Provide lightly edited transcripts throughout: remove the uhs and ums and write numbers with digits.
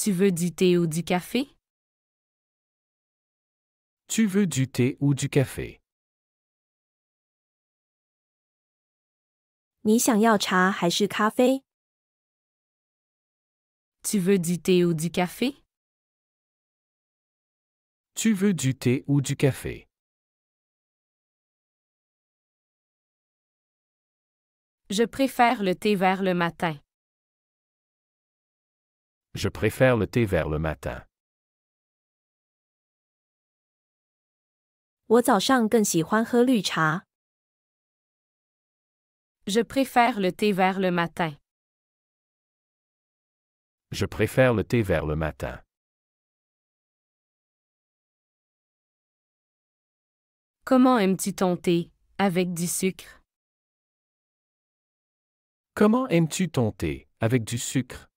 Tu veux du thé ou du café? Tu veux du thé ou du café? 你想要茶还是咖啡？ Tu veux du thé ou du café? Tu veux du thé ou du café? Je préfère le thé vert le matin. Je préfère le thé vert le matin. 我早上更喜欢喝绿茶。 Je préfère le thé vert le matin. Je préfère le thé vert le matin. Comment aimes-tu ton thé? Avec du sucre? Comment aimes-tu ton thé? Avec du sucre?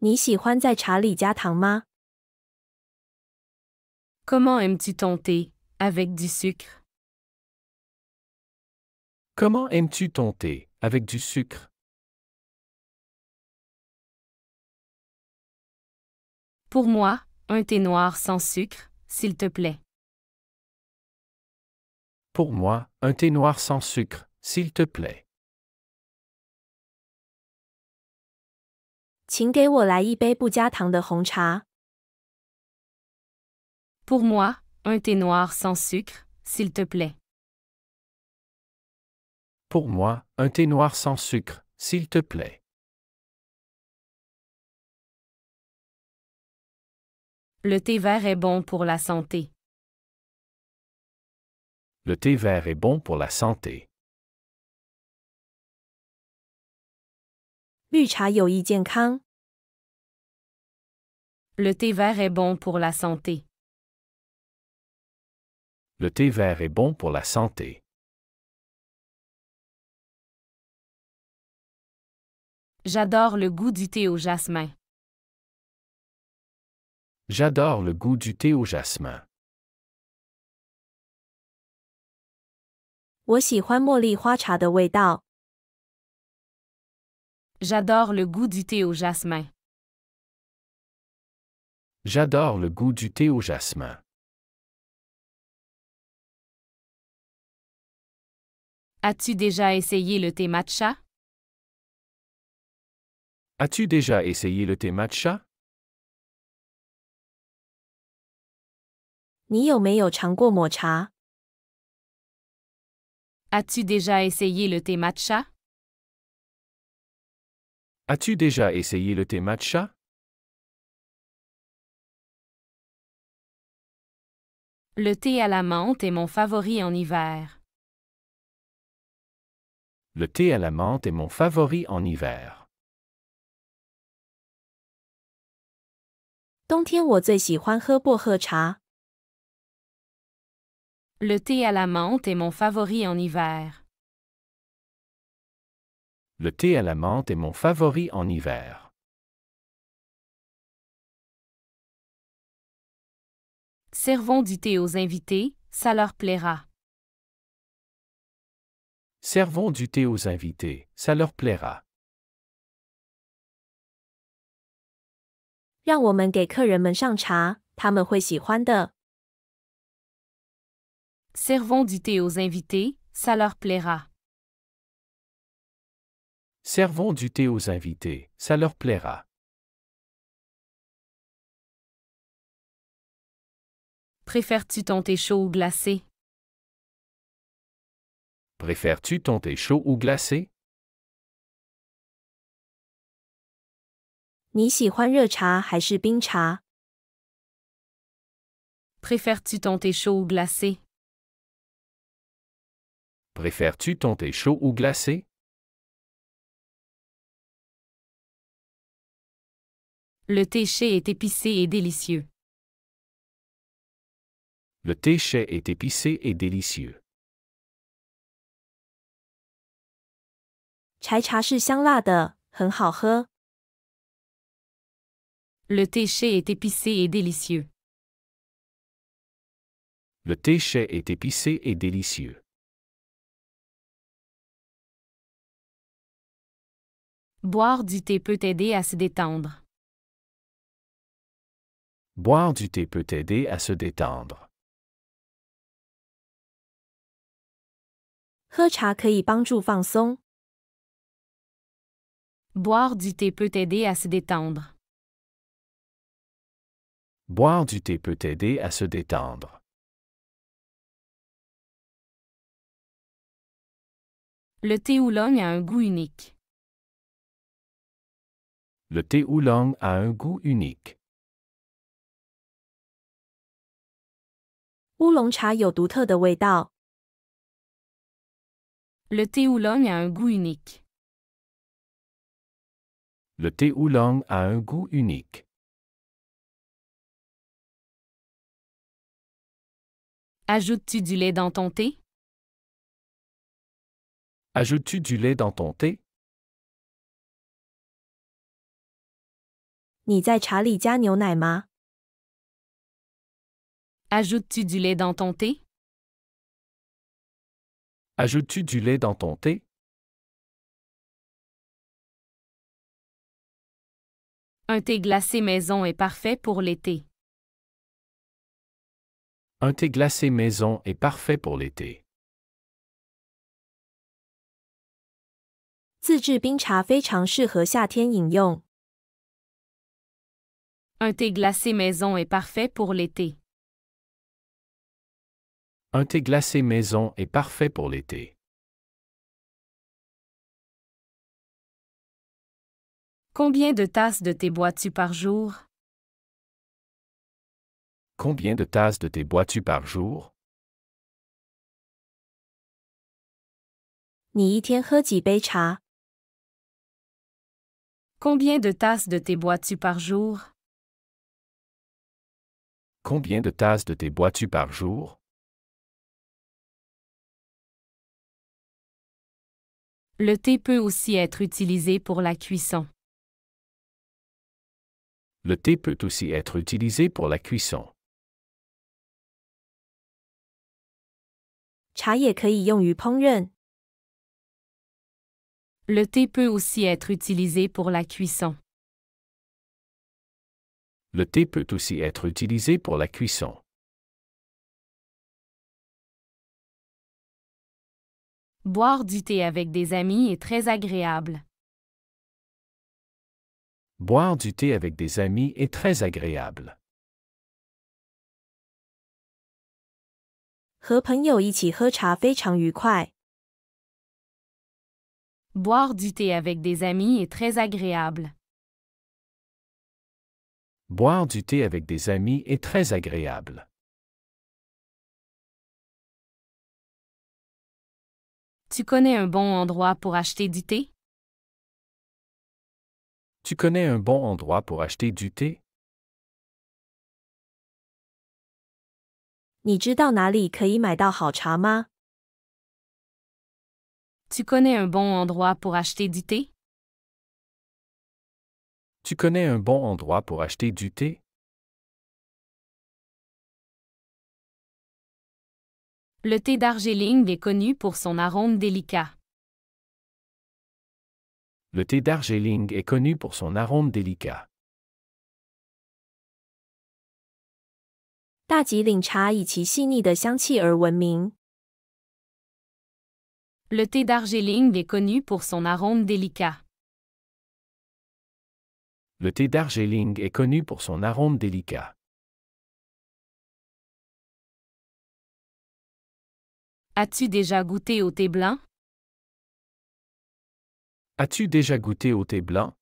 你喜欢在茶里加糖吗？ Comment aimes-tu ton thé? Avec du sucre? Comment aimes-tu ton thé? Avec du sucre? Pour moi, un thé noir sans sucre, s'il te plaît. Pour moi, un thé noir sans sucre, s'il te plaît. 请给我来一杯不加糖的红茶。 Pour moi, un thé noir sans sucre, s'il te plaît. Pour moi, un thé noir sans sucre, s'il te plaît. Le thé vert est bon pour la santé. Le thé vert est bon pour la santé. 绿茶有益健康。 Le thé vert est bon pour la santé. Le thé vert est bon pour la santé. J'adore le goût du thé au jasmin. J'adore le goût du thé au jasmin. 我喜欢茉莉花茶的味道。 J'adore le goût du thé au jasmin. J'adore le goût du thé au jasmin. As-tu déjà essayé le thé matcha? As-tu déjà essayé le thé matcha? 你有没有尝过抹茶？ As-tu déjà essayé le thé matcha? As-tu déjà essayé le thé matcha? Le thé à la menthe est mon favori en hiver. Le thé à la menthe est mon favori en hiver. 冬天我最喜欢喝薄荷茶。 Le thé à la menthe est mon favori en hiver. Le thé à la menthe est mon favori en hiver. Servons du thé aux invités, ça leur plaira. Servons du thé aux invités, ça leur plaira. 让我们给客人们上茶，他们会喜欢的。 Servons du thé aux invités, ça leur plaira. Servons du thé aux invités, ça leur plaira. Préfères-tu ton thé chaud ou glacé? Préfères-tu ton thé chaud ou glacé? 你喜欢热茶还是冰茶？ Préfères-tu ton thé chaud ou glacé? Préfères-tu ton thé chaud ou glacé? Le thé chai est épicé et délicieux. Le thé chai est épicé et délicieux. 柴茶是香辣的，很好喝。 Le thé chai est épicé et délicieux. Le thé chai est épicé et délicieux. Boire du thé peut t'aider à se détendre. Boire du thé peut t'aider à se détendre. 喝茶可以帮助放松。 Boire du thé peut t'aider à se détendre. Boire du thé peut t'aider à se détendre. Le thé oolong a un goût unique. Le thé oolong a un goût unique. 乌龙茶有独特的味道。 Le thé oolong a un goût unique. Le thé oolong a un goût unique. Ajoutes-tu du lait dans ton thé? Ajoutes-tu du lait dans ton thé? 你在茶里加牛奶吗？ Ajoutes-tu du lait dans ton thé? Ajoutes-tu du lait dans ton thé? Un thé glacé maison est parfait pour l'été. Un thé glacé maison est parfait pour l'été. 自制冰茶非常适合夏天饮用。 Un thé glacé maison est parfait pour l'été. Un thé glacé maison est parfait pour l'été. Combien de tasses de thé bois-tu par jour? Combien de tasses de thé bois-tu par jour? 你一天喝几杯茶？ Combien de tasses de thé bois-tu par jour? Combien de tasses de thé bois-tu par jour? Le thé peut aussi être utilisé pour la cuisson. Le thé peut aussi être utilisé pour la cuisson. 茶也可以用于烹饪。 Le thé peut aussi être utilisé pour la cuisson. Le thé peut aussi être utilisé pour la cuisson. Boire du thé avec des amis est très agréable. Boire du thé avec des amis est très agréable. 和朋友一起喝茶非常愉快。 Boire du thé avec des amis est très agréable. Boire du thé avec des amis est très agréable. Tu connais un bon endroit pour acheter du thé? Tu connais un bon endroit pour acheter du thé? 你知道哪里可以买到好茶吗？ Tu connais un bon endroit pour acheter du thé? Tu connais un bon endroit pour acheter du thé? Le thé Darjeeling est connu pour son arôme délicat. Le thé Darjeeling est connu pour son arôme délicat. 大吉岭茶以其细腻的香气而闻名。 Le thé Darjeeling est connu pour son arôme délicat. Le thé Darjeeling est connu pour son arôme délicat. As-tu déjà goûté au thé blanc? As-tu déjà goûté au thé blanc?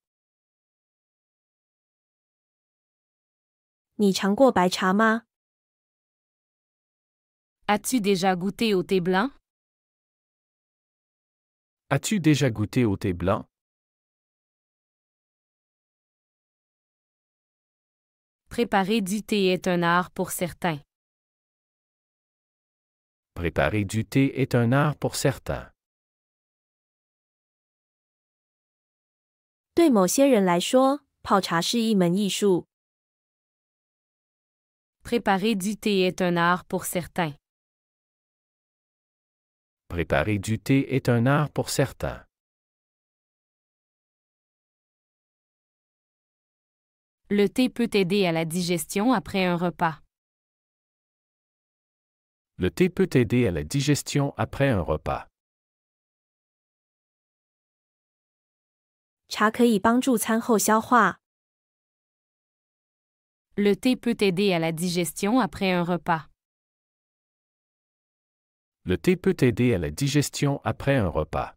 你尝过白茶吗？ As-tu déjà goûté au thé blanc? As-tu déjà goûté au thé blanc? Préparer du thé est un art pour certains. Préparer du thé est un art pour certains. 对某些人来说，泡茶是一门艺术。 Préparer du thé est un art pour certains. Préparer du thé est un art pour certains. Le thé peut aider à la digestion après un repas. Le thé peut aider à la digestion après un repas. 茶可以帮助餐后消化。Le thé peut aider à la digestion après un repas. Le thé peut aider à la digestion après un repas.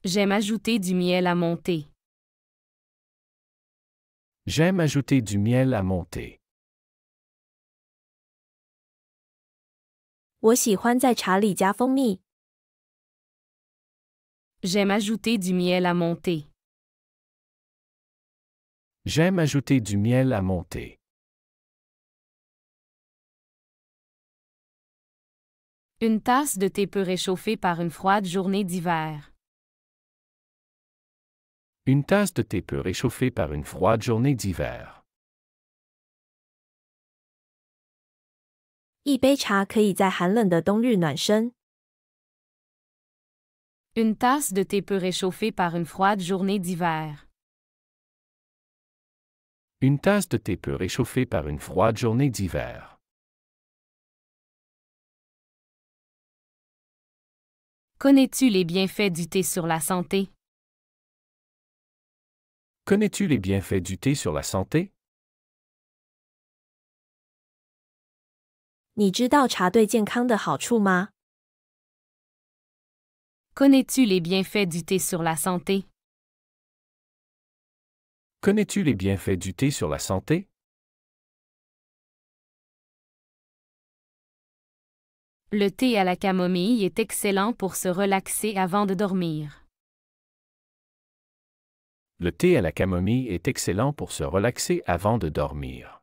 J'aime ajouter du miel à mon thé. J'aime ajouter du miel à mon thé. 我喜欢在茶里加蜂蜜。J'aime ajouter du miel à mon thé. J'aime ajouter du miel à mon thé. Une tasse de thé peut réchauffer par une froide journée d'hiver. Une tasse de thé peut réchauffer par une froide journée d'hiver. 一杯茶可以在寒冷的冬日暖身。Une tasse de thé peut réchauffer par une froide journée d'hiver. Une tasse de thé peut réchauffer par une froide journée d'hiver. Connais-tu les bienfaits du thé sur la santé? Connais-tu les bienfaits du thé sur la santé? 你知道茶对健康的好处吗？ Connais-tu les bienfaits du thé sur la santé? Connais-tu les bienfaits du thé sur la santé? Le thé à la camomille est excellent pour se relaxer avant de dormir. Le thé à la camomille est excellent pour se relaxer avant de dormir.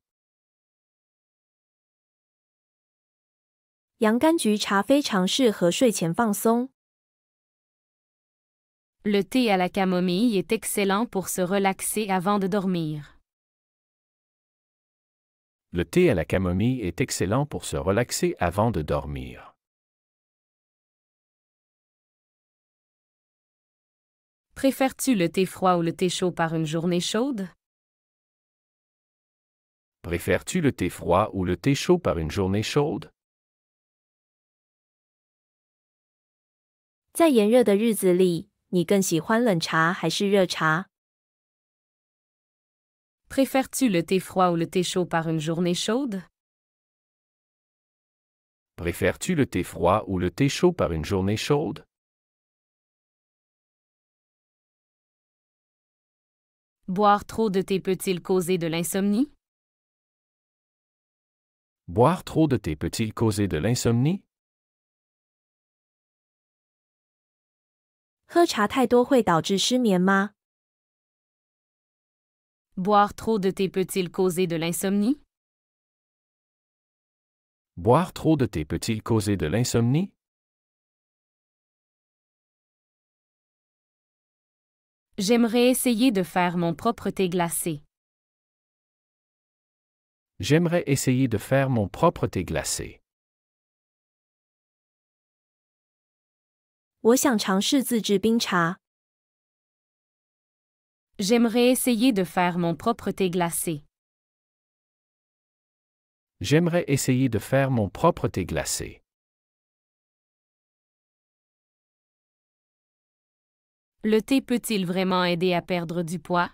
洋甘菊茶非常适合睡前放松。Le thé à la camomille est excellent pour se relaxer avant de dormir. Le thé à la camomille est excellent pour se relaxer avant de dormir. Préfères-tu le thé froid ou le thé chaud par une journée chaude? Préfères-tu le thé froid ou le thé chaud par une journée chaude? 在炎热的日子里，你更喜欢冷茶还是热茶？ Préfères-tu le thé froid ou le thé chaud par une journée chaude? Préfères-tu le thé froid ou le thé chaud par une journée chaude? Boire trop de thé peut-il causer de l'insomnie? Boire trop de thé peut-il causer de l'insomnie? 喝茶太多会导致失眠吗？ Boire trop de thé peut-il causer de l'insomnie? Boire trop de thé peut-il causer de l'insomnie? J'aimerais essayer de faire mon propre thé glacé. J'aimerais essayer de faire mon propre thé glacé. 我想尝试自制冰茶。 J'aimerais essayer de faire mon propre thé glacé. J'aimerais essayer de faire mon propre thé glacé. Le thé peut-il vraiment aider à perdre du poids?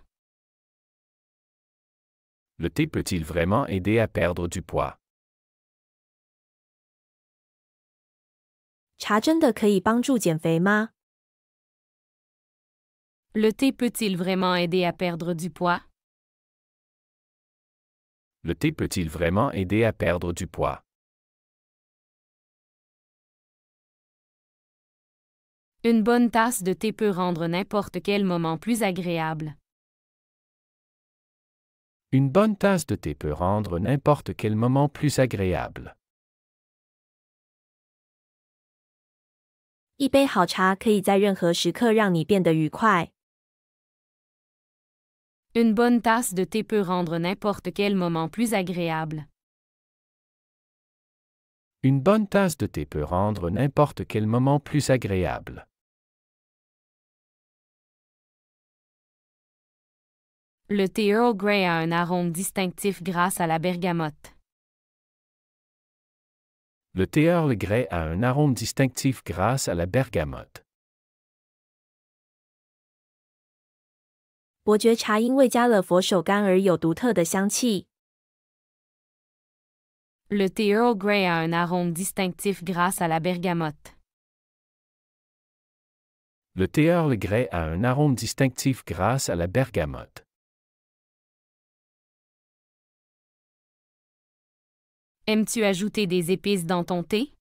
Le thé peut-il vraiment aider à perdre du poids? 茶真的可以帮助减肥吗？ Le thé peut-il vraiment aider à perdre du poids? Le thé peut-il vraiment aider à perdre du poids? Une bonne tasse de thé peut rendre n'importe quel moment plus agréable. Une bonne tasse de thé peut rendre n'importe quel moment plus agréable. 一杯好茶可以在任何时刻让你变得愉快。 Une bonne tasse de thé peut rendre n'importe quel moment plus agréable. Une bonne tasse de thé peut rendre n'importe quel moment plus agréable. Le thé Earl Grey a un arôme distinctif grâce à la bergamote. Le thé Earl Grey a un arôme distinctif grâce à la bergamote. 伯爵茶因为加了佛手柑而有独特的香气。Le thé Earl Grey a un arôme distinctif grâce à la bergamote. Le thé Earl Grey a un arôme distinctif grâce à la bergamote. Aimes-tu ajouter des épices dans ton thé?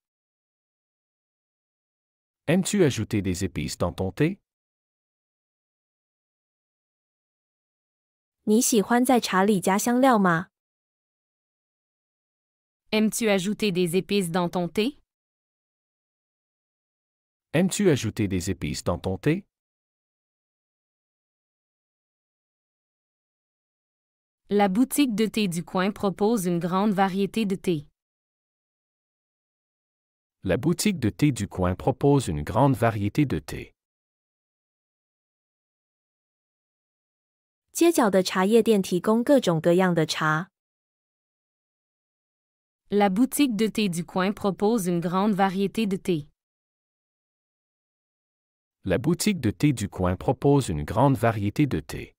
Aimes-tu ajouter des épices dans ton thé? 你喜欢在茶里加香料吗？ Aimes-tu ajouter des épices dans ton thé? Aimes-tu ajouter des épices dans ton thé? La boutique de thé du coin propose une grande variété de thé. La boutique de thé du coin propose une grande variété de thé. 街角的茶叶店提供各种各样的茶。La boutique de thé du coin propose une grande variété de thé. La boutique de thé du coin propose une grande variété de thé.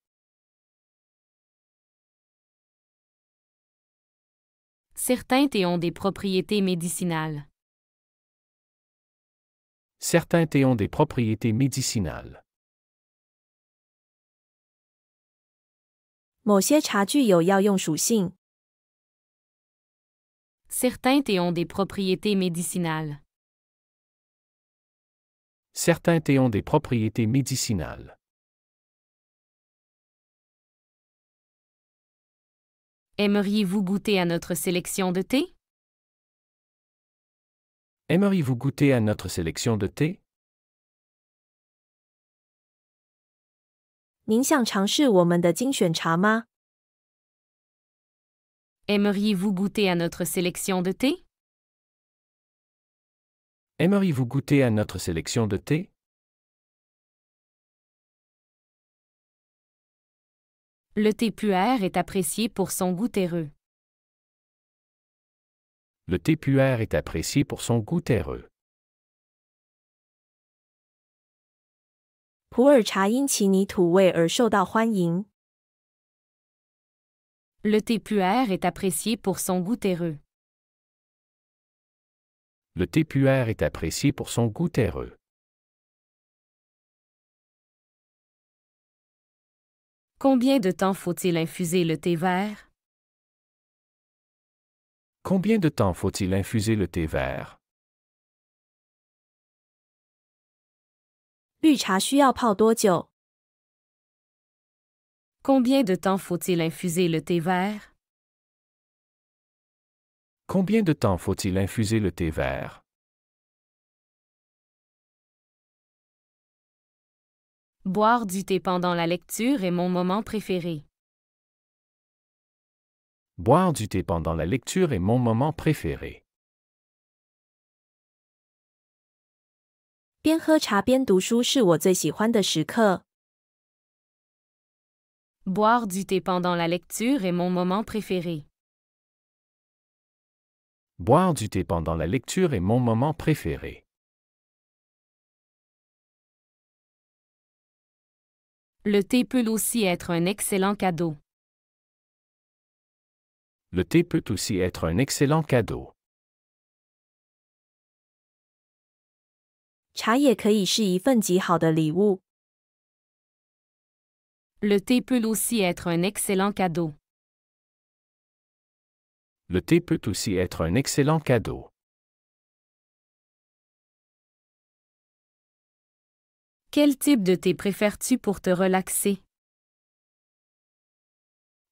Certains thés ont des propriétés médicinales. Certains thés ont des propriétés médicinales. 某些茶具有药用属性。 Certains thés ont des propriétés médicinales. Certains thés ont des propriétés médicinales. Aimeriez-vous goûter à notre sélection de thé? Aimeriez-vous goûter à notre sélection de thé? 您想尝试我们的精选茶吗？ Aimeriez-vous goûter à notre sélection de thé? Aimeriez-vous goûter à notre sélection de thé? Le thé puer est apprécié pour son goût terreux. Le thé puer est apprécié pour son goût terreux. 普洱茶因其泥土味而受到欢迎。 Le thé puer est apprécié pour son goût terreux. Le thé puer est apprécié pour son goût terreux. Combien de temps faut-il infuser le thé vert? Combien de temps faut-il infuser le thé vert? 绿茶需要泡多久？ Combien de temps faut-il infuser le thé vert? Combien de temps faut-il infuser le thé vert? Boire du thé pendant la lecture est mon moment préféré. Boire du thé pendant la lecture est mon moment préféré. 边喝茶边读书是我最喜欢的时刻。 Boire du thé pendant la lecture est mon moment préféré. Boire du thé pendant la lecture est mon moment préféré. Le thé peut aussi être un excellent cadeau. Le thé peut aussi être un excellent cadeau. 茶也可以是一份极好的礼物。 Le thé peut aussi être un excellent cadeau. Le thé peut aussi être un excellent cadeau. Quel type de thé préfères-tu pour te relaxer?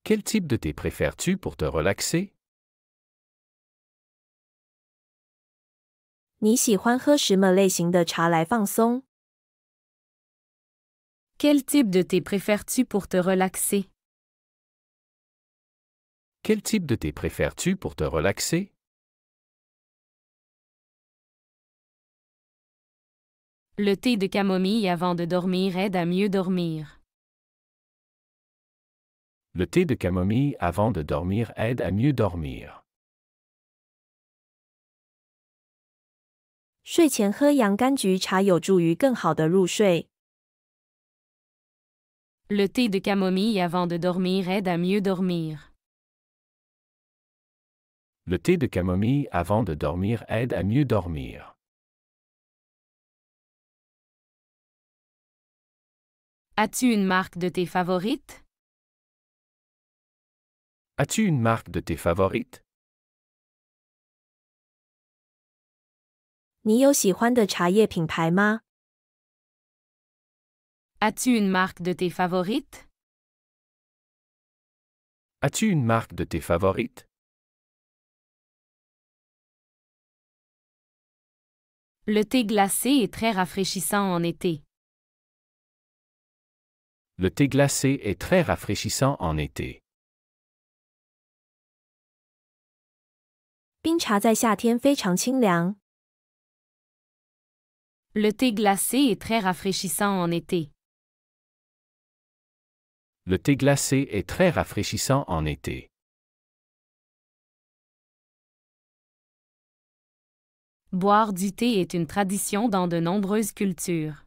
Quel type de thé préfères-tu pour te relaxer? 你喜欢喝什么类型的茶来放松？ Quel type de thé préfères-tu pour te relaxer? Quel type de thé préfères-tu pour te relaxer? Le thé de camomille avant de dormir aide à mieux dormir. Le thé de camomille avant de dormir aide à mieux dormir. 睡前喝洋甘菊茶有助于更好的入睡。Le thé de camomille avant de dormir aide à mieux dormir. Le thé de camomille avant de dormir aide à mieux dormir. As-tu une marque de thé favorite? As-tu une marque de thé favorite? 你有喜欢的茶叶品牌吗？ As-tu une marque de thé favorite? As-tu une marque de thé favorite? Le thé glacé est très rafraîchissant en été. Le thé glacé est très rafraîchissant en été. 冰茶在夏天非常清凉。 Le thé glacé est très rafraîchissant en été. Le thé glacé est très rafraîchissant en été. Boire du thé est une tradition dans de nombreuses cultures.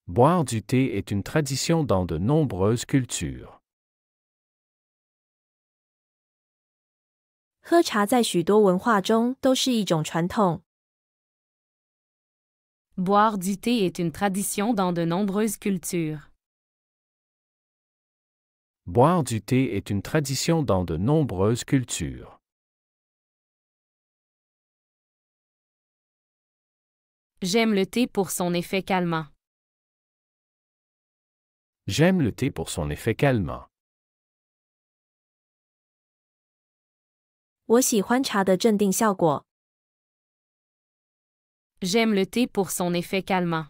Boire du thé est une tradition dans de nombreuses cultures. 喝茶在许多文化中都是一种传统。 Boire du thé est une tradition dans de nombreuses cultures. Boire du thé est une tradition dans de nombreuses cultures. J'aime le thé pour son effet calmant. J'aime le thé pour son effet calmant. 我喜欢茶的镇定效果。 J'aime le thé pour son effet calmant.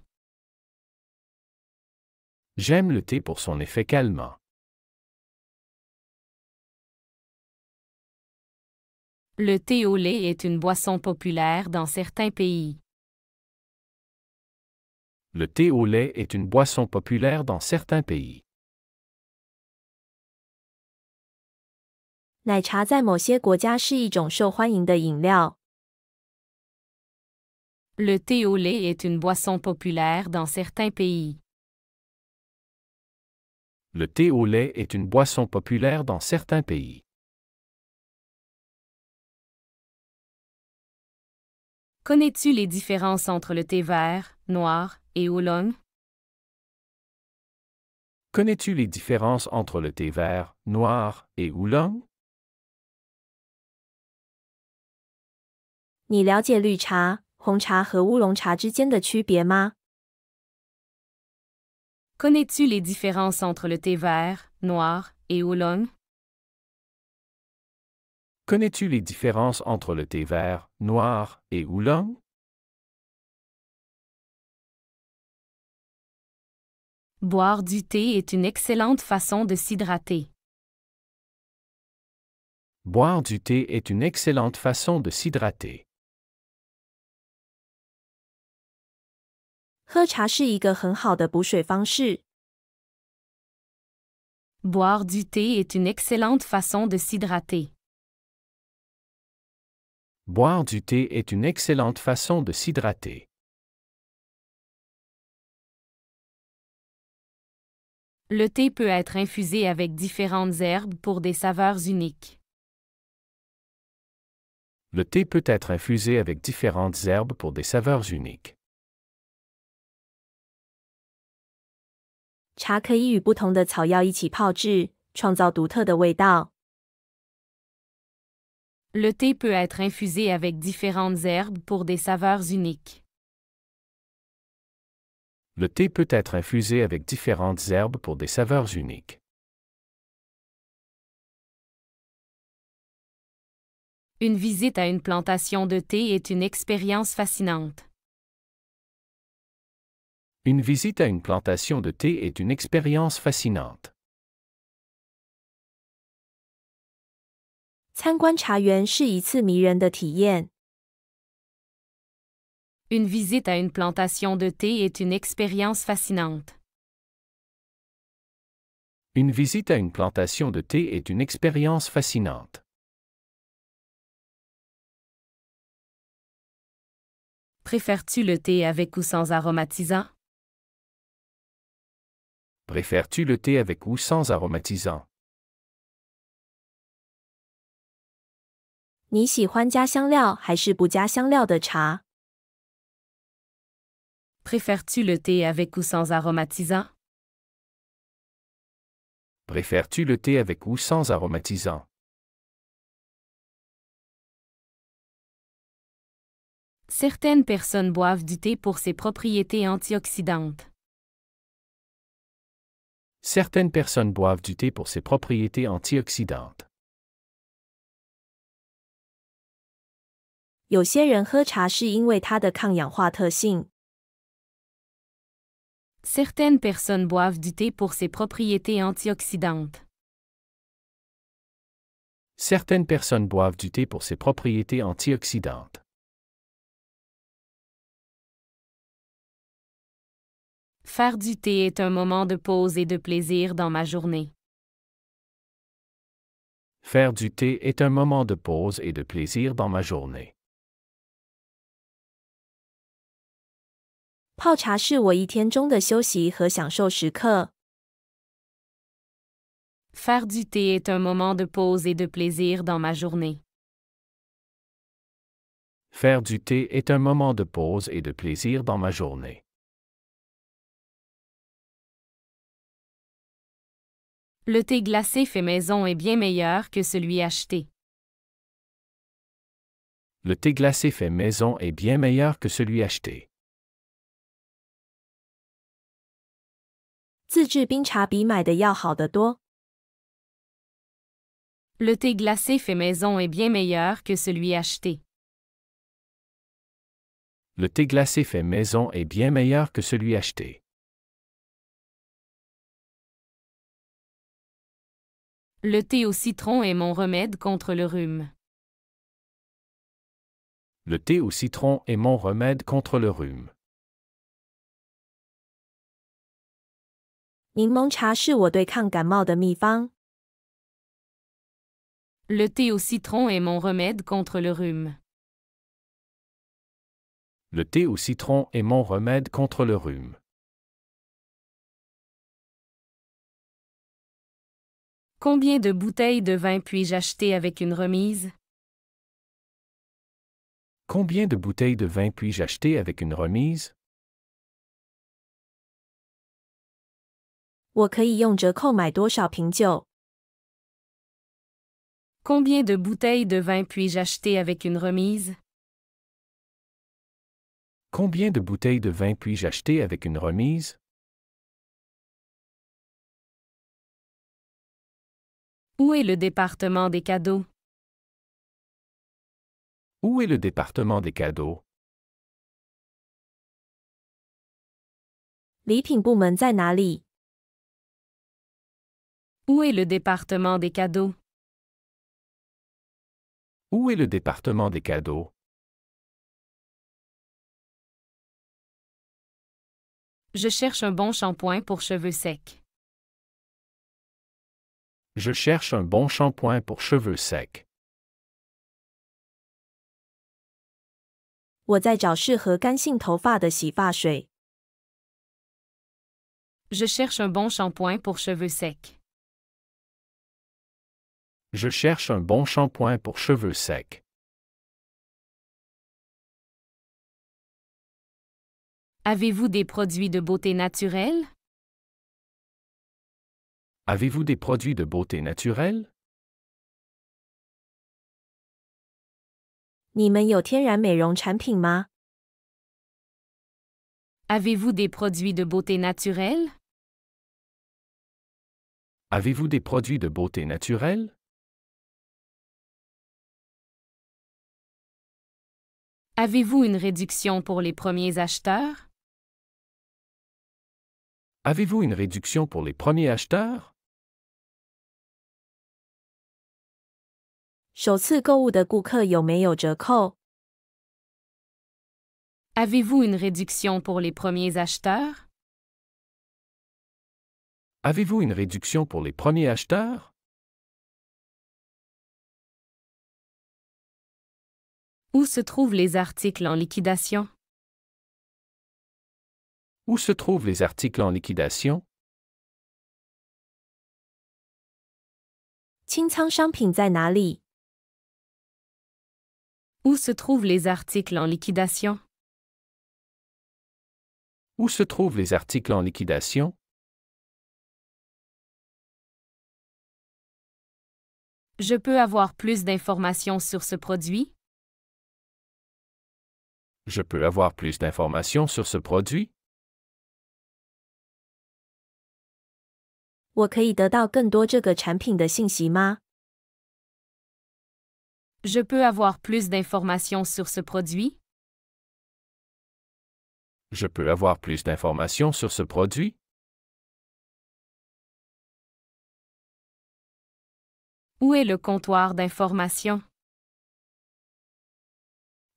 J'aime le thé pour son effet calmant. Le thé au lait est une boisson populaire dans certains pays. Le thé au lait est une boisson populaire dans certains pays. 奶茶在某些国家是一种受欢迎的饮料。 Le thé au lait est une boisson populaire dans certains pays. Le thé au lait est une boisson populaire dans certains pays. Connais-tu les différences entre le thé vert, noir et oolong? Connais-tu les différences entre le thé vert, noir et oolong? 你了解绿茶、红茶和乌龙茶之间的区别吗？ Connais-tu les différences entre le thé vert, noir et oolong? Connais-tu les différences entre le thé vert, noir et oolong? Boire du thé est une excellente façon de s'hydrater. Boire du thé est une excellente façon de s'hydrater. 喝茶是一个很好的补水方式。 Boire du thé est une excellente façon de s'hydrater. Boire du thé est une excellente façon de s'hydrater. Le thé peut être infusé avec différentes herbes pour des saveurs uniques. Le thé peut être infusé avec différentes herbes pour des saveurs uniques. 茶可以与不同的草药一起泡制，创造独特的味道。 Le thé peut être infusé avec différentes herbes pour des saveurs uniques. Le thé peut être infusé avec différentes herbes pour des saveurs uniques. Une visite à une plantation de thé est une expérience fascinante. Une visite à une plantation de thé est une expérience fascinante. 参观茶园是一次迷人的体验。 Une visite à une plantation de thé est une expérience fascinante. Une visite à une plantation de thé est une expérience fascinante. Préfères-tu le thé avec ou sans aromatisant? Préfères-tu le thé avec ou sans aromatisant? 你喜欢加香料还是不加香料的茶？ Préfères-tu le thé avec ou sans aromatisant? Préfères-tu le thé avec ou sans aromatisant? Certaines personnes boivent du thé pour ses propriétés antioxydantes. Certaines personnes boivent du thé pour ses propriétés antioxydantes. 有些人喝茶是因为它的抗氧化特性。 Certaines personnes boivent du thé pour ses propriétés antioxydantes. Certaines personnes boivent du thé pour ses propriétés antioxydantes. Faire du thé est un moment de pause et de plaisir dans ma journée. Faire du thé est un moment de pause et de plaisir dans ma journée. 泡茶是我一天中的休息和享受时刻。 Faire du thé est un moment de pause et de plaisir dans ma journée. Faire du thé est un moment de pause et de plaisir dans ma journée. Le thé glacé fait maison est bien meilleur que celui acheté. Le thé glacé fait maison est bien meilleur que celui acheté. 自制冰茶比买的要好得多。 Le thé glacé fait maison est bien meilleur que celui acheté. Le thé glacé fait maison est bien meilleur que celui acheté. Le thé au citron est mon remède contre le rhume. Le thé au citron est mon remède contre le rhume. 柠檬茶是我对抗感冒的秘方。 Le thé au citron est mon remède contre le rhume. Le thé au citron est mon remède contre le rhume. Combien de bouteilles de vin puis-je acheter avec une remise? Combien de bouteilles de vin puis-je acheter avec une remise? 我可以用折扣买多少瓶酒？ Combien de bouteilles de vin puis-je acheter avec une remise? Combien de bouteilles de vin puis-je acheter avec une remise? Où est le département des cadeaux? Où est le département des cadeaux? 礼品部门在哪里？ Où est le département des cadeaux? Où est le département des cadeaux? Je cherche un bon shampoing pour cheveux secs. Je cherche un bon shampoing pour cheveux secs. 我在找适合干性头发的洗发水。 Je cherche un bon shampoing pour cheveux secs. Je cherche un bon shampoing pour cheveux secs. Avez-vous des produits de beauté naturelle? Avez-vous des produits de beauté naturelle? 你们有天然美容产品吗？ Avez-vous des produits de beauté naturelle? Avez-vous des produits de beauté naturelle? Avez-vous une réduction pour les premiers acheteurs? Avez-vous une réduction pour les premiers acheteurs? 首次购物的顾客有没有折扣？ Avez-vous une réduction pour les premiers acheteurs? Avez-vous une réduction pour les premiers acheteurs? Où se trouvent les articles en liquidation? Où se trouvent les articles en liquidation? 清仓商品在哪里？ Où se trouvent les articles en liquidation? Où se trouvent les articles en liquidation? Je peux avoir plus d'informations sur ce produit? Je peux avoir plus d'informations sur ce produit? 我可以得到更多这个产品的信息吗？ Je peux avoir plus d'informations sur ce produit? Je peux avoir plus d'informations sur ce produit? Où est le comptoir d'information?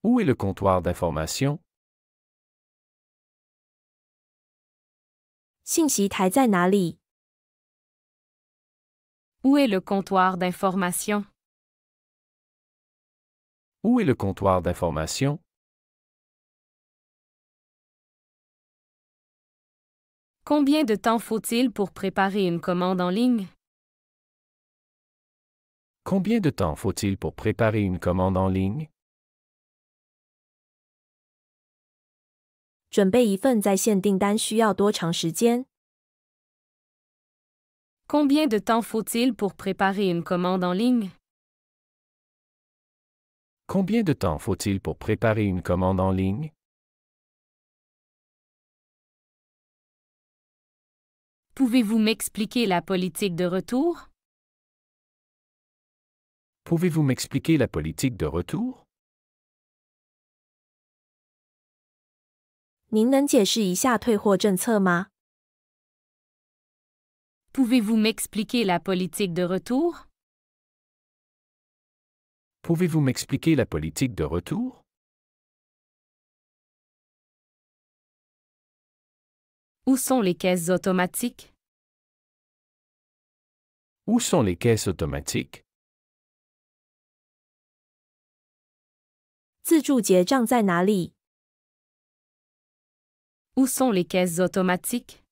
Où est le comptoir d'information? 信息台在哪里？ Où est le comptoir d'information? Où est le comptoir d'information? Combien de temps faut-il pour préparer une commande en ligne? Combien de temps faut-il pour préparer une commande en ligne? 准备一份在线订单需要多长时间？ Combien de temps faut-il pour préparer une commande en ligne? Combien de temps faut-il pour préparer une commande en ligne? Pouvez-vous m'expliquer la politique de retour? Pouvez-vous m'expliquer la politique de retour? 您能解释一下退货政策吗？ Pouvez-vous m'expliquer la politique de retour? Pouvez-vous m'expliquer la politique de retour? Où sont les caisses automatiques? Où sont les caisses automatiques? 自助结账在哪里？ Où sont les caisses automatiques?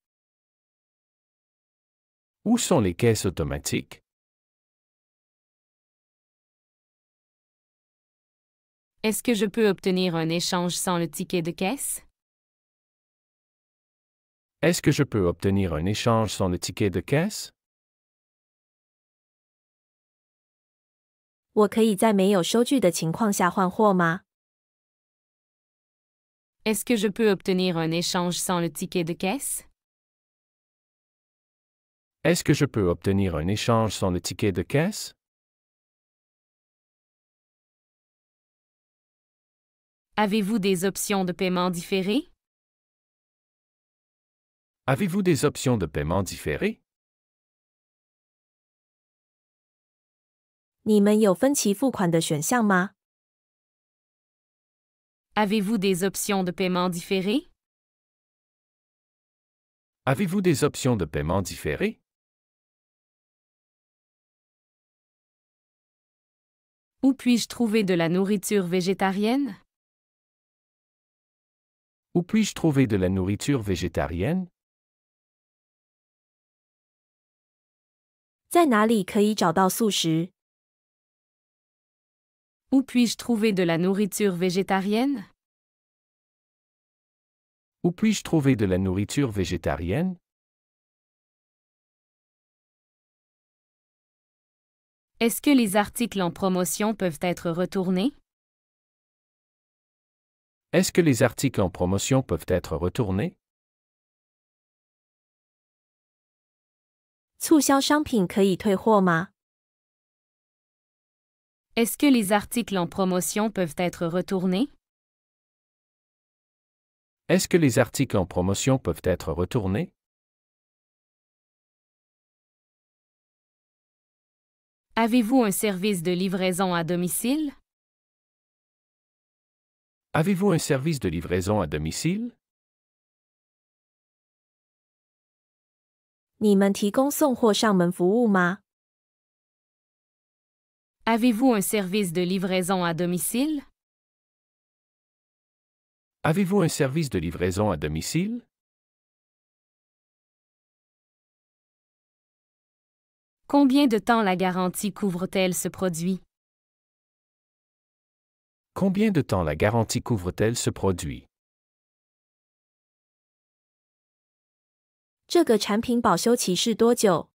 Où sont les caisses automatiques? Est-ce que je peux obtenir un échange sans le ticket de caisse? Est-ce que je peux obtenir un échange sans le ticket de caisse? 我可以在没有收据的情况下换货吗？ Est-ce que je peux obtenir un échange sans le ticket de caisse? Est-ce que je peux obtenir un échange sans le ticket de caisse? Avez-vous des options de paiement différées? Avez-vous des options de paiement différées? 你们有分期付款的选项吗？ Avez-vous des options de paiement différées? Avez-vous des options de paiement différées? Où puis-je trouver de la nourriture végétarienne? Où puis-je trouver de la nourriture végétarienne? 在哪里可以找到素食？ Où puis-je trouver de la nourriture végétarienne? Où puis-je trouver de la nourriture végétarienne? Est-ce que les articles en promotion peuvent être retournés? Est-ce que les articles en promotion peuvent être retournés? 促销商品可以退货吗？ Est-ce que les articles en promotion peuvent être retournés? Est-ce que les articles en promotion peuvent être retournés? Avez-vous un service de livraison à domicile? Avez-vous un service de livraison à domicile? 你们提供送货上门服务吗？ Avez-vous un service de livraison à domicile? Avez-vous un service de livraison à domicile? Combien de temps la garantie couvre-t-elle ce produit? Combien de temps la garantie couvre-t-elle ce produit? 这个产品保修期是多久？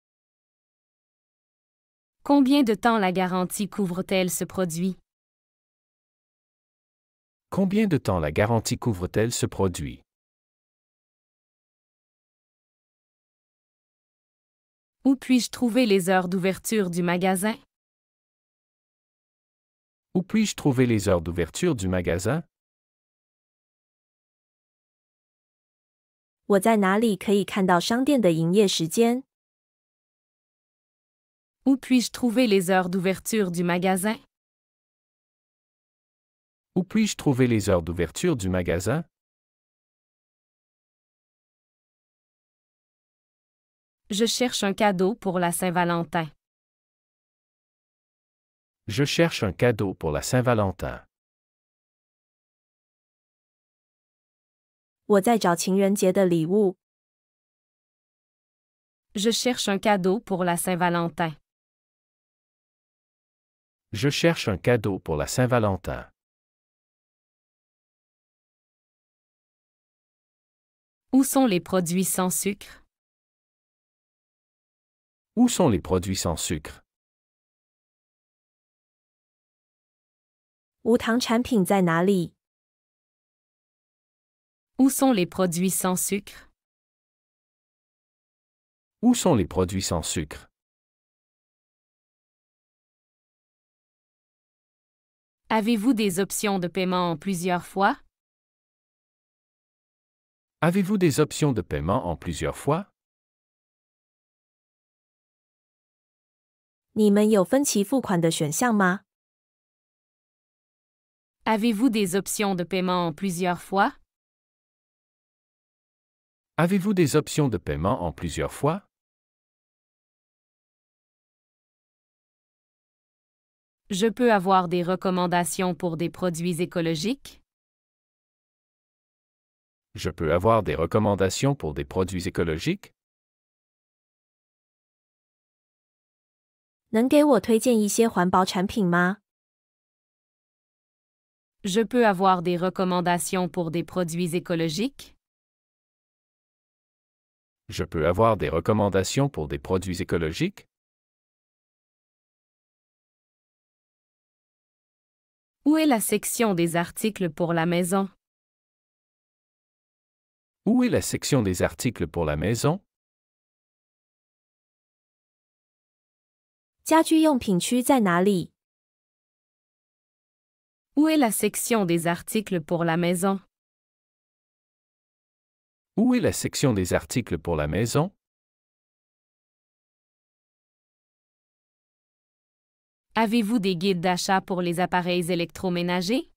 Combien de temps la garantie couvre-t-elle ce produit? Combien de temps la garantie couvre-t-elle ce produit? Où puis-je trouver les heures d'ouverture du magasin? Où puis-je trouver les heures d'ouverture du magasin? 我在哪里可以看到商店的营业时间？ Où puis-je trouver les heures d'ouverture du magasin? Où puis-je trouver les heures d'ouverture du magasin? Je cherche un cadeau pour la Saint-Valentin. Je cherche un cadeau pour la Saint-Valentin. 我在找情人节的礼物。 Je cherche un cadeau pour la Saint-Valentin. Je cherche un cadeau pour la Saint-Valentin. Où sont les produits sans sucre? Où sont les produits sans sucre? 无糖产品在哪里？ Où sont les produits sans sucre? Où sont les produits sans sucre? Avez-vous des options de paiement en plusieurs fois? Avez-vous des options de paiement en plusieurs fois? 你们有分期付款的选项吗？ Avez-vous des options de paiement en plusieurs fois? Avez-vous des options de paiement en plusieurs fois? Je peux avoir des recommandations pour des produits écologiques? Je peux avoir des recommandations pour des produits écologiques? 能给我推荐一些环保产品吗？ Je peux avoir des recommandations pour des produits écologiques? Je peux avoir des recommandations pour des produits écologiques? Où est la section des articles pour la maison? Où est la section des articles pour la maison? 家居用品区在哪里？ Où est la section des articles pour la maison? Où est la section des articles pour la maison? Avez-vous des guides d'achat pour les appareils électroménagers?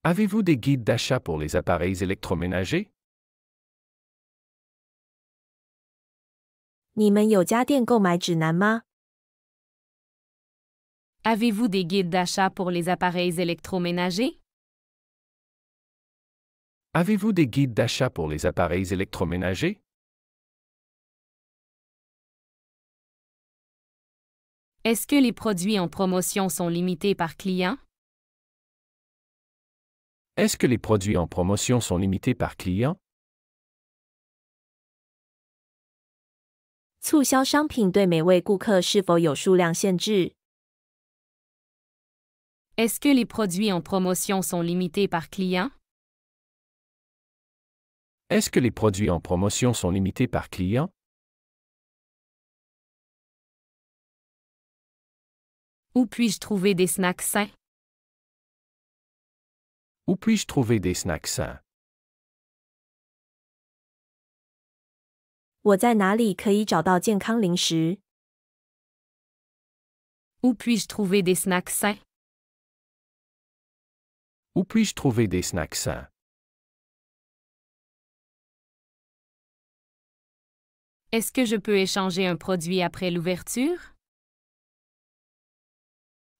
Avez-vous des guides d'achat pour les appareils électroménagers? 你们有家电购买指南吗？ Avez-vous des guides d'achat pour les appareils électroménagers? Avez-vous des guides d'achat pour les appareils électroménagers? Est-ce que les produits en promotion sont limités par client? Est-ce que les produits en promotion sont limités par client? 促销商品对每位顾客是否有数量限制？ Est-ce que les produits en promotion sont limités par client? Est-ce que les produits en promotion sont limités par client? Où puis-je trouver des snacks sains? Où puis-je trouver des snacks sains? 我在哪里可以找到健康零食？ Où puis-je trouver des snacks sains? Où puis-je trouver des snacks sains? Est-ce que je peux échanger un produit après l'ouverture?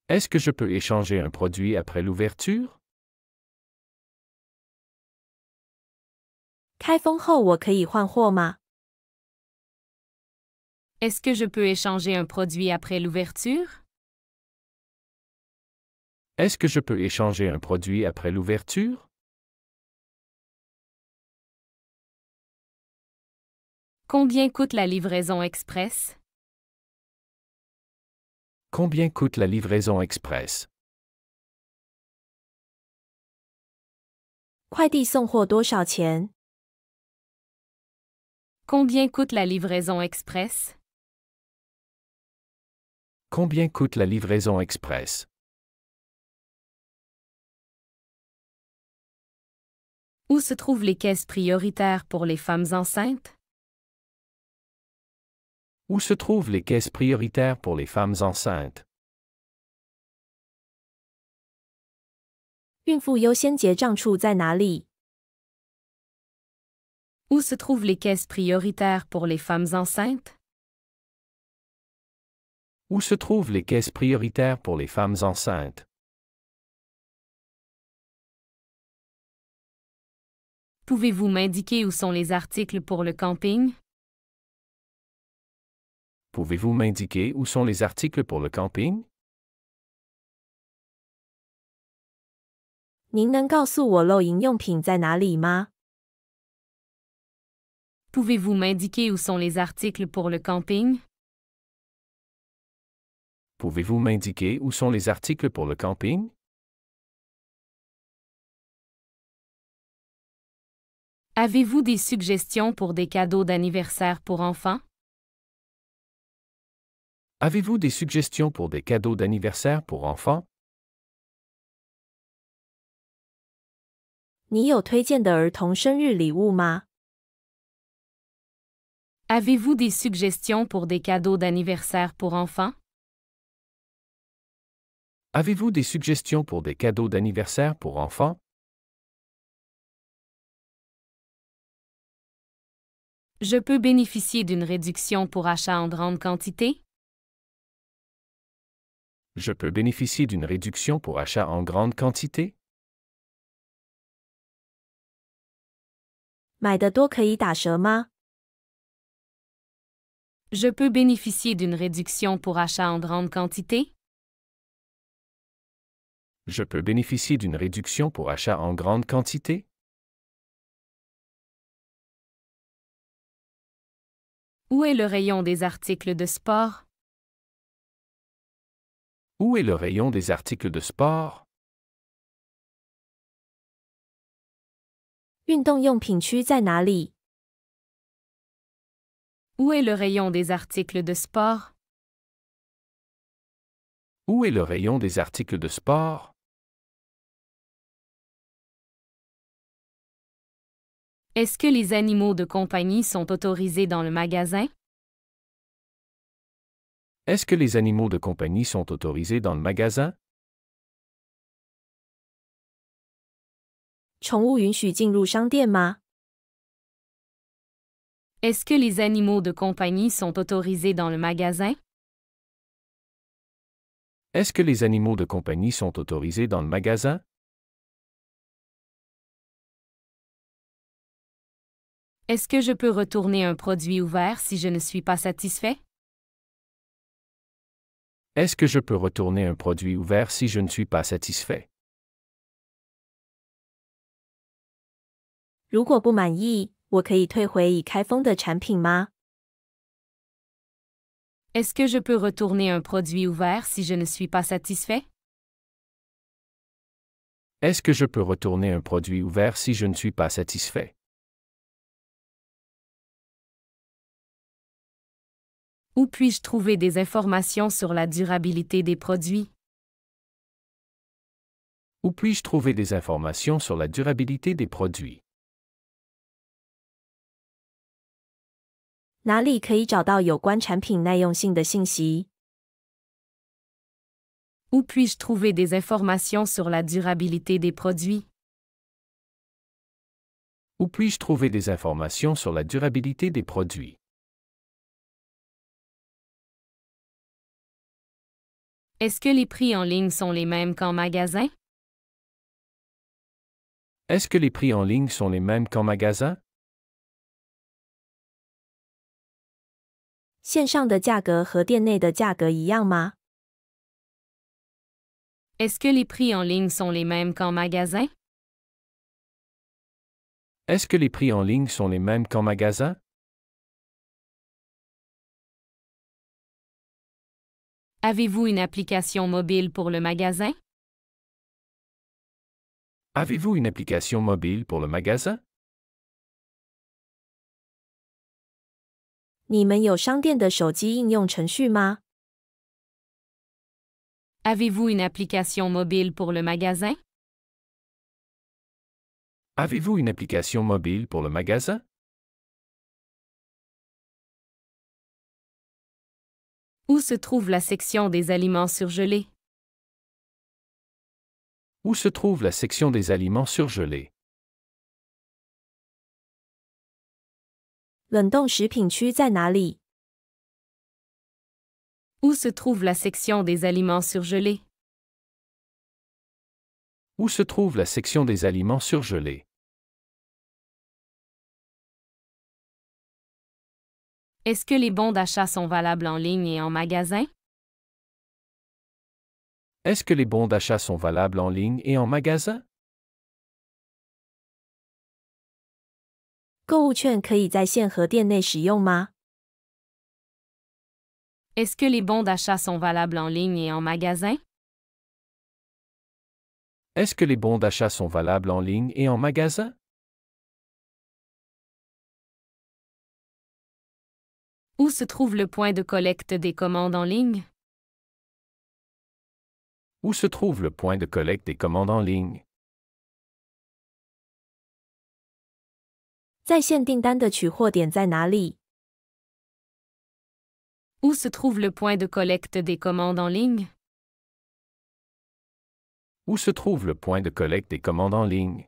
Est-ce que je peux échanger un produit après l'ouverture? 开封后我可以换货吗？ Est-ce que je peux échanger un produit après l'ouverture? Est-ce que je peux échanger un produit après l'ouverture? Combien coûte la livraison express? Combien coûte la livraison express? 快递送货多少钱？ Combien coûte la livraison express? Combien coûte la livraison express? Où se trouvent les caisses prioritaires pour les femmes enceintes? Où se trouvent les caisses prioritaires pour les femmes enceintes? 孕妇优先结账处在哪里？ Où se trouvent les caisses prioritaires pour les femmes enceintes? Où se trouvent les caisses prioritaires pour les femmes enceintes? Pouvez-vous m'indiquer où sont les articles pour le camping? Pouvez-vous m'indiquer où sont les articles pour le camping? 您能告诉我露营用品在哪里吗？ Pouvez-vous m'indiquer où sont les articles pour le camping? Pouvez-vous m'indiquer où sont les articles pour le camping? Avez-vous des suggestions pour des cadeaux d'anniversaire pour enfants? Avez-vous des suggestions pour des cadeaux d'anniversaire pour enfants? 你有推荐的儿童生日礼物吗？ Avez-vous des suggestions pour des cadeaux d'anniversaire pour enfants? Avez-vous des suggestions pour des cadeaux d'anniversaire pour enfants? Je peux bénéficier d'une réduction pour achat en grande quantité? Je peux bénéficier d'une réduction pour achat en grande quantité? 买的多可以打折吗？ Je peux bénéficier d'une réduction pour achat en grande quantité? Je peux bénéficier d'une réduction pour achat en grande quantité? Où est le rayon des articles de sport? Où est le rayon des articles de sport? 运动用品区在哪里？ Où est le rayon des articles de sport? Où est le rayon des articles de sport? Est-ce que les animaux de compagnie sont autorisés dans le magasin? Est-ce que les animaux de compagnie sont autorisés dans le magasin? 宠物允许进入商店吗？ Est-ce que les animaux de compagnie sont autorisés dans le magasin? Est-ce que les animaux de compagnie sont autorisés dans le magasin? Est-ce que je peux retourner un produit ouvert si je ne suis pas satisfait? Est-ce que je peux retourner un produit ouvert si je ne suis pas satisfait? 如果不满意，我可以退回已开封的产品吗？ Est-ce que je peux retourner un produit ouvert si je ne suis pas satisfait? Est-ce que je peux retourner un produit ouvert si je ne suis pas satisfait? Où puis-je trouver des informations sur la durabilité des produits? Où puis-je trouver des informations sur la durabilité des produits? 哪里可以找到有关产品耐用性的信息？ Où puis-je trouver des informations sur la durabilité des produits? Où puis-je trouver des informations sur la durabilité des produits? Est-ce que les prix en ligne sont les mêmes qu'en magasin? Est-ce que les prix en ligne sont les mêmes qu'en magasin? 线上的价格和店内的价格一样吗？ Est-ce que les prix en ligne sont les mêmes qu'en magasin? Est-ce que les prix en ligne sont les mêmes qu'en magasin? Avez-vous une application mobile pour le magasin? Avez-vous une application mobile pour le magasin? 你们有商店的手机应用程序吗？ Avez-vous une application mobile pour le magasin? Avez-vous une application mobile pour le magasin? Où se trouve la section des aliments surgelés? Où se trouve la section des aliments surgelés? 冷冻食品区在哪里？ Où se trouve la section des aliments surgelés? Où se trouve la section des aliments surgelés? Est-ce que les bons d'achat sont valables en ligne et en magasin? Est-ce que les bons d'achat sont valables en ligne et en magasin? 购物券可以在线和店内使用吗？ Est-ce que les bons d'achat sont valables en ligne et en magasin? Est-ce que les bons d'achat sont valables en ligne et en magasin? Où se trouve le point de collecte des commandes en ligne? Où se trouve le point de collecte des commandes en ligne? 在线订单的取货点在哪里？ Où se trouve le point de collecte des commandes en ligne? Où se trouve le point de collecte des commandes en ligne?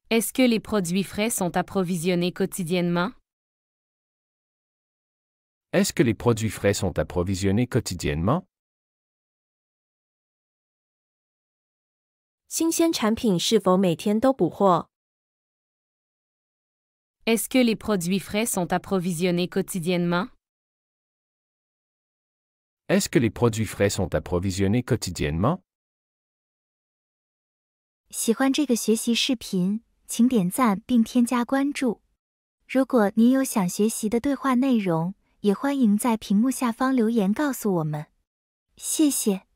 Est-ce que les produits frais sont approvisionnés quotidiennement? Est-ce que les produits frais sont approvisionnés quotidiennement? 新鲜产品是否每天都补货？ Est-ce que les produits frais sont approvisionnés quotidiennement? Est-ce que les produits frais sont approvisionnés quotidiennement? 喜欢这个学习视频，请点赞并添加关注。如果您有想学习的对话内容，也欢迎在屏幕下方留言告诉我们。谢谢。